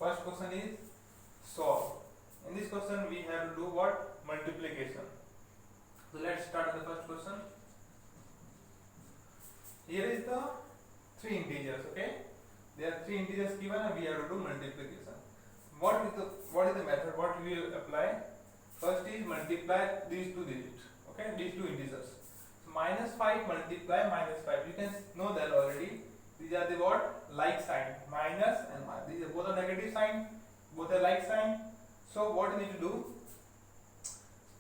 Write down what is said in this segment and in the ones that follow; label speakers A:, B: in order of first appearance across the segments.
A: first question is solve. In this question we have to do what? Multiplication. So let's start with the first question. Here is the three integers, okay? There are three integers given and we have to do multiplication. What is the method? What we will apply? First is multiply these two digits, okay? These two integers. So -5 multiply -5. You can know that already. These are the what? Like sign. Minus and minus. These are both are negative sign. Both are like sign. So what you need to do?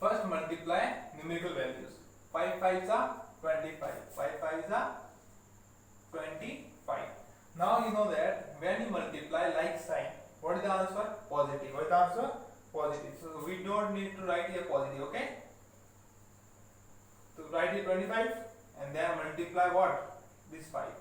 A: First multiply numerical values. 5 5s are 25. 5 5s are 25. Now you know that when you multiply like sign, what is the answer? Positive. What is the answer? Positive. So we don't need to write here positive, okay? So write here 25 and then multiply what? This 5.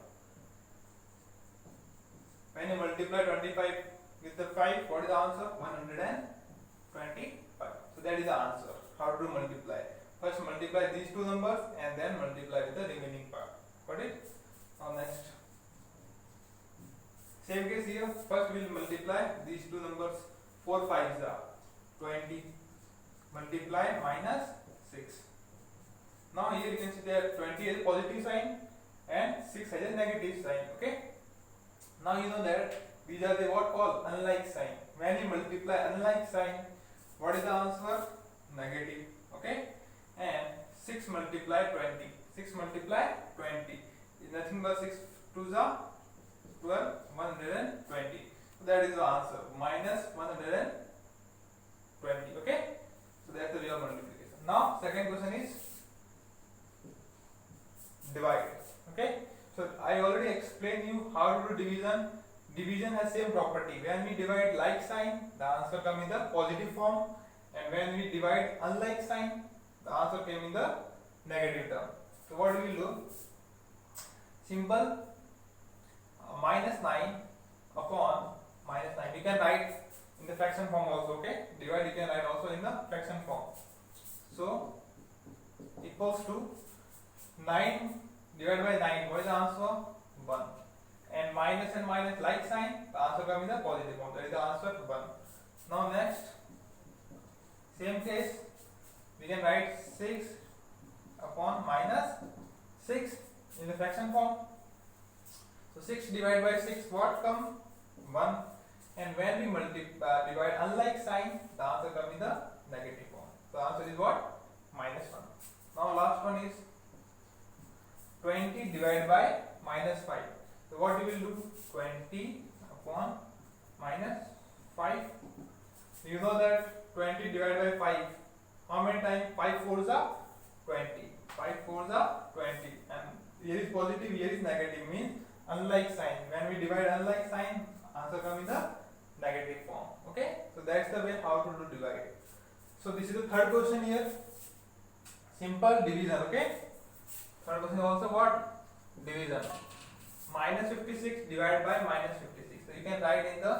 A: When you multiply 25 with the 5, what is the answer? 125. So that is the answer. How to multiply? First multiply these two numbers and then multiply with the remaining part. Got it? Now next. Same case here. First we will multiply these two numbers. 4 5s are 20. Multiply minus 6. Now here you can see that 20 has a positive sign and 6 has a negative sign. Okay. Now you know that these are the what called unlike sign. When you multiply unlike sign, what is the answer? Negative. Okay. And 6 multiply 20. 6 multiply 20 is nothing but 6 2s are 12, 120. So that is the answer. Minus 120. Okay. So that's the way of multiplication. Now second question is divide. Okay. So I already explained you how to do division. Division has same property. When we divide like sign, the answer comes in the positive form, and when we divide unlike sign, the answer came in the negative term. So what we will do? Simple. -9 upon -9. You can write in the fraction form also. Okay. Divide you can write also in the fraction form. So equals to 9 divided by 9. What is the answer? 1. And minus like sign, the answer comes in the positive form. That is the answer 1. Now next, same case, we can write 6 upon -6 in the fraction form. So 6 divided by 6, what comes? 1. And when we divide unlike sign, the answer comes in the negative form. So answer is what? -1. Now last one is 20 divided by -5. So what you will do? 20 upon -5. You know that 20 divided by 5. How many times? 5 4s are 20. 5 4s are 20. And here is positive, here is negative. Means unlike sign. When we divide unlike sign, answer comes in the negative form. Okay. So that's the way how to do divide. So this is the third question here. Simple division. Okay. Third question is also what? Division. -56 divided by -56. So you can write in the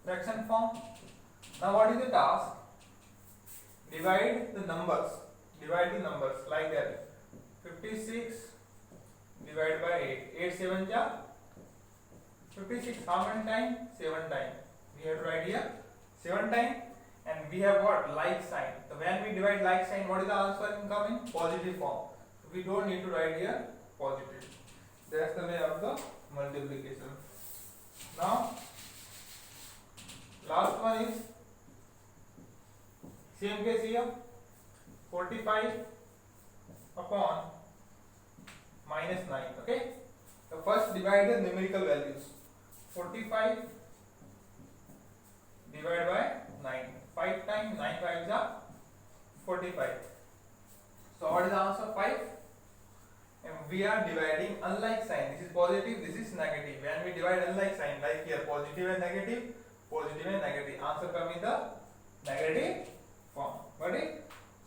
A: fraction form. Now what is the task? Divide the numbers. Divide the numbers like that. 56 divided by 8. 8 7 ja 56. How many times? 7 times. We have to write here 7 times. And we have what? Like sign. So when we divide like sign, what is the answer incoming? Positive form. So we don't need to write here positive. That's the way of the multiplication. Now last one is same case here. 45 upon -9. Okay. So first divide the numerical values. 45 divided by 9. 5 times 9 5s are 45. So what is the answer? 5. And we are dividing unlike sign. This is positive, this is negative. When we divide unlike sign, like here, positive and negative, answer comes in the negative form. Got it?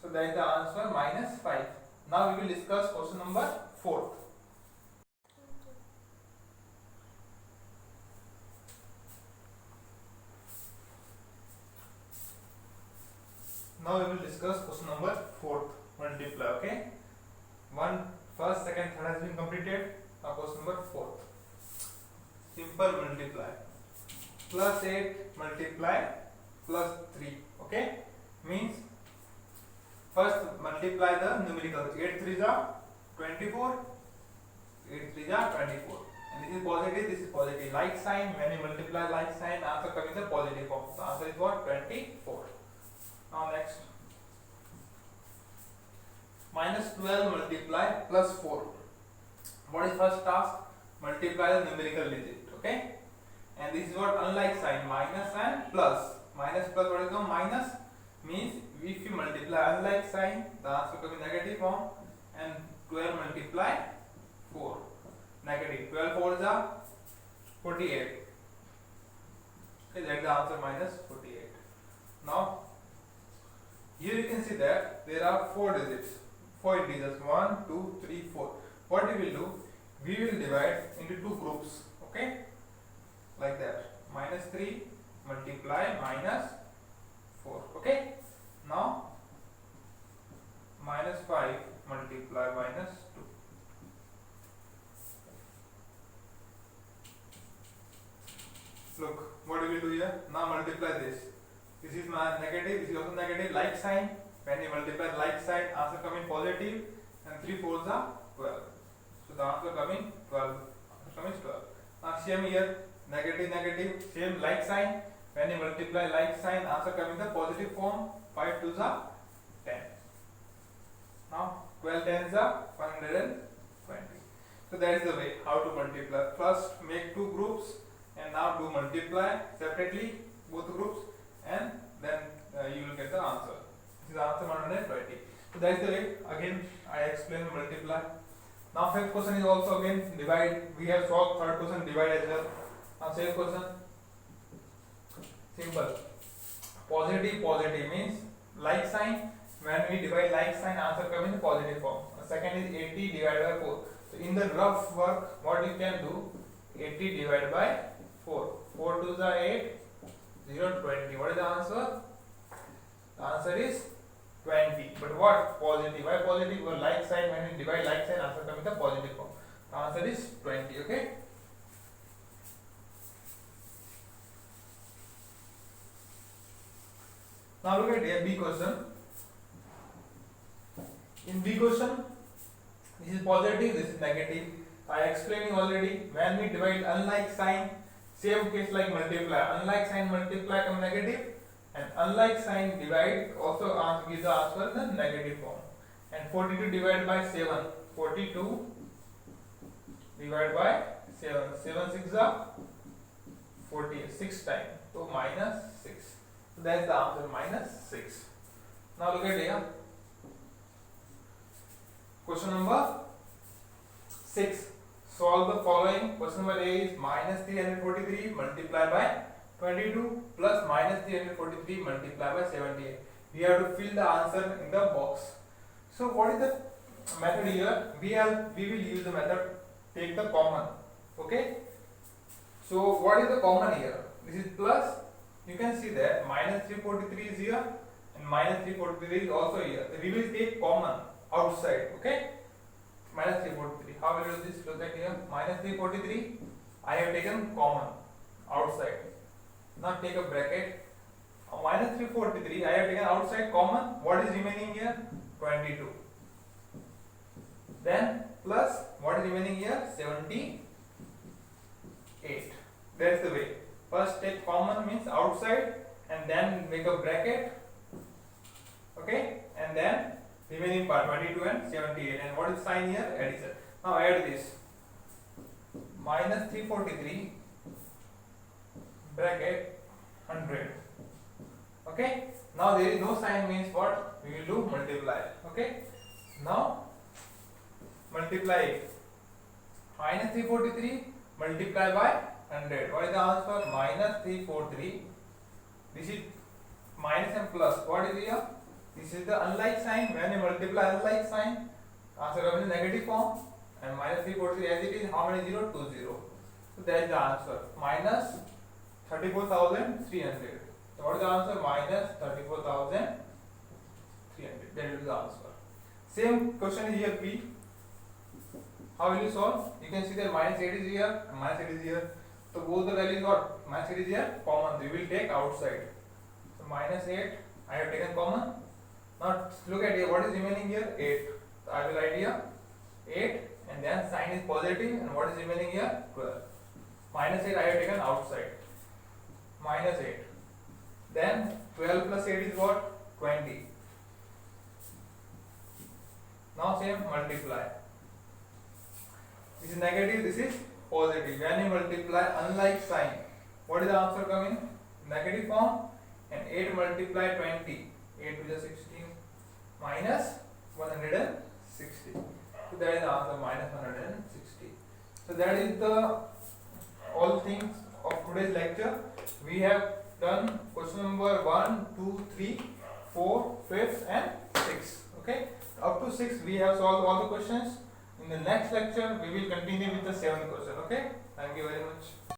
A: So that is the answer -5. Now we will discuss question number 4. Now we will discuss question number 4, multiply. Okay. First, second, third has been completed. Now question number 4. Simple multiply. plus 8 multiply plus 3. Okay, means first multiply the numerical. 8 3s are 24, 8 3s are 24, and this is positive, this is positive. Like sign, when you multiply like sign, answer comes in the positive form. The answer is what? 24. Now next, minus 12 multiply plus 4. What is first task? Multiply the numerical digit. Okay, and this is what unlike sign, minus and plus. Minus plus, what is the minus? Means if you multiply unlike sign, the answer comes in negative form, and 12 multiply 4, negative. 12 4s are 48. Okay, that's the answer, minus 48. Now here you can see that there are 4 digits, 4 integers, 1 2 3 4. What we will do? We will divide into 2 groups. Okay, like that. Minus 3 multiply minus 4. Okay, now minus 5 multiply minus 2. Look, what do we do here? Now multiply this. This is my negative, this is also negative. Like sign, when you multiply like sign, answer coming positive, and 3 4s are 12. So the answer coming 12. Answer coming 12. Now same here, negative negative, same like sign. When you multiply like sign, answer coming the positive form. 5 2s are 10. Now 12 10s are 120. So that is the way how to multiply. First make 2 groups, and now do multiply separately both groups, and then you will get the answer. This is the answer 120. So that is the way. Again I explain multiply. Now fifth question is also again divide. We have solved third question divide as well. Now same question. Simple. Positive positive means like sign. When we divide like sign, answer comes in the positive form. Second is 80 divided by 4. So in the rough work, what you can do? 80 divided by 4. 4 2s are 8. 0 20. What is the answer? The answer is 20. But what? Positive. Why positive? Well, like sign, when we divide like sign, answer comes in the positive form. The answer is 20. Okay. Now look at a B question. In B question, this is positive, this is negative. I explained already. When we divide unlike sign, same case like multiply. Unlike sign multiply come negative, and unlike sign divide also gives the answer in the negative form. And 42 divided by 7. 42 divided by 7. 7 6 are 48. 6 times. So minus 6. So that is the answer, minus 6. Now look at here. Question number 6. Solve the following. Question number A is minus 343 multiplied by 22 plus minus 343 multiplied by 78. We have to fill the answer in the box. So what is the method here? We will use the method take the common. Okay. So what is the common here? This is plus. You can see that minus 343 is here and minus 343 is also here. We will take common outside. Okay. Minus 343. How will you do this? Look at here. Minus 343. I have taken common outside. Now take a bracket. Minus 343. I have taken outside common. What is remaining here? 22. Then plus what is remaining here? 78. That's the way. First take common means outside, and then make a bracket. Okay, and then remaining part 22 and 78. And what is sign here? Addition. Now add this. Minus 343 bracket 100. Okay. Now there is no sign means what? We will do multiply. Okay. Now multiply it. Minus 343 multiply by 100. What is the answer? Minus 343. This is minus and plus. What is here? This is the unlike sign. When you multiply unlike sign, answer comes in negative form. And minus 343 as it is, how many 0? 2 0. So that is the answer. Minus 34,300. So what is the answer? Minus 34,300. That is the answer. Same question is here B. How will you solve? You can see that minus 8 is here and minus 8 is here. So both the values what? Minus 8 is here common. We will take outside. So minus 8 I have taken common. Now look at here. What is remaining here? 8. So I will write here 8 and then sign is positive and what is remaining here? 12. Minus 8 I have taken outside. Minus 8. Then 12 plus 8 is what? 20. Now same multiply. This is negative, this is positive. When you multiply, unlike sign, what is the answer coming? Negative form. And 8 multiply 20. 8 to the 16 minus 160. So that is the answer, minus 160. So that is the all things of today's lecture. We have done question number 1, 2, 3, 4, 5th and 6. Okay. Up to 6 we have solved all the questions. In the next lecture we will continue with the 7th question. Okay. Thank you very much.